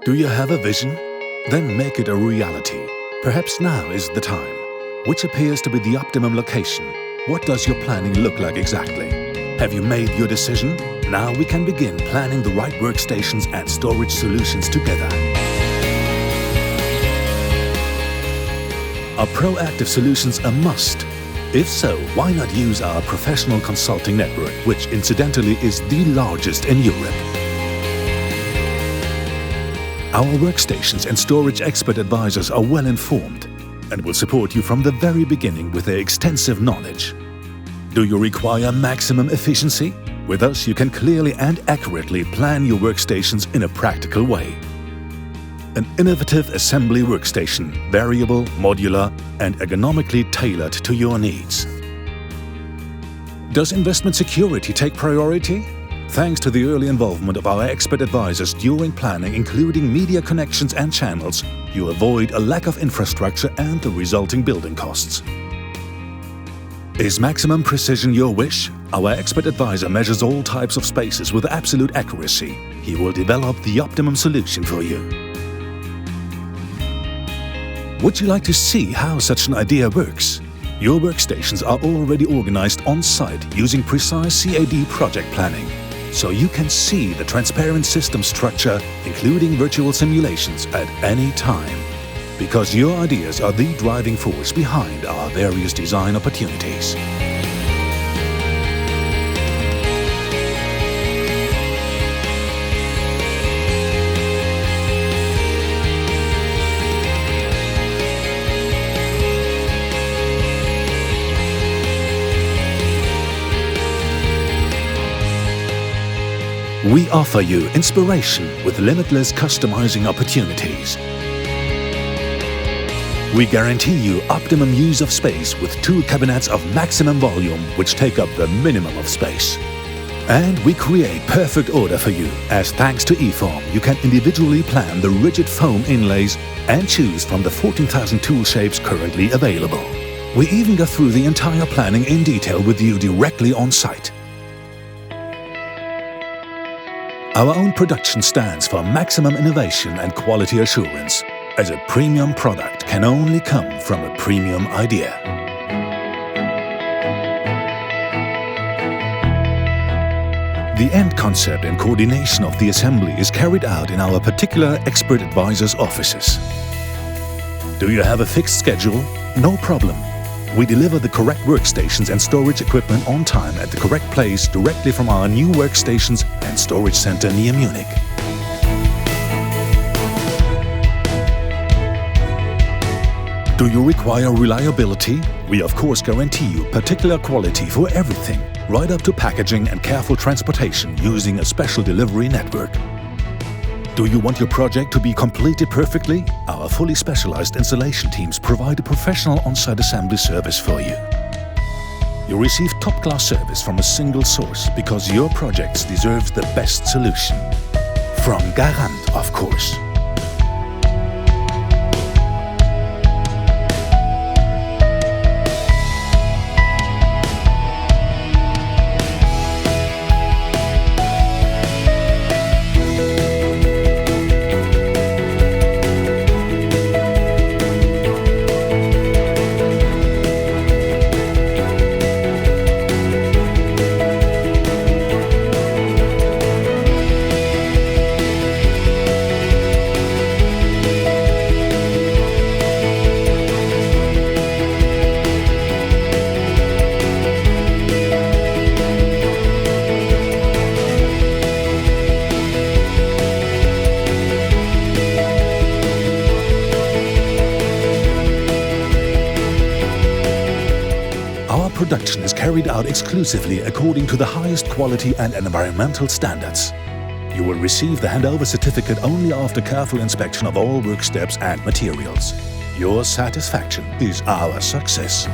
Do you have a vision? Then make it a reality. Perhaps now is the time. Which appears to be the optimum location? What does your planning look like exactly? Have you made your decision? Now we can begin planning the right workstations and storage solutions together. Are proactive solutions a must? If so, why not use our professional consulting network, which incidentally is the largest in Europe? Our workstations and storage expert advisors are well informed and will support you from the very beginning with their extensive knowledge. Do you require maximum efficiency? With us, you can clearly and accurately plan your workstations in a practical way. An innovative assembly workstation, variable, modular, and ergonomically tailored to your needs. Does investment security take priority? Thanks to the early involvement of our expert advisors during planning, including media connections and channels, you avoid a lack of infrastructure and the resulting building costs. Is maximum precision your wish? Our expert advisor measures all types of spaces with absolute accuracy. He will develop the optimum solution for you. Would you like to see how such an idea works? Your workstations are already organized on-site using precise CAD project planning, so you can see the transparent system structure, including virtual simulations at any time. Because your ideas are the driving force behind our various design opportunities. We offer you inspiration with limitless customizing opportunities. We guarantee you optimum use of space with 2 cabinets of maximum volume which take up the minimum of space. And we create perfect order for you, as thanks to eForm you can individually plan the rigid foam inlays and choose from the 14,000 tool shapes currently available. We even go through the entire planning in detail with you directly on site. Our own production stands for maximum innovation and quality assurance, as a premium product can only come from a premium idea. The end concept and coordination of the assembly is carried out in our particular expert advisors' offices. Do you have a fixed schedule? No problem. We deliver the correct workstations and storage equipment on time at the correct place directly from our new workstations and storage center near Munich. Do you require reliability? We of course guarantee you particular quality for everything, right up to packaging and careful transportation using a special delivery network. Do you want your project to be completed perfectly? Our fully specialized installation teams provide a professional on-site assembly service for you. You receive top-class service from a single source because your projects deserve the best solution. From Garant, of course. Our production is carried out exclusively according to the highest quality and environmental standards. You will receive the handover certificate only after careful inspection of all work steps and materials. Your satisfaction is our success.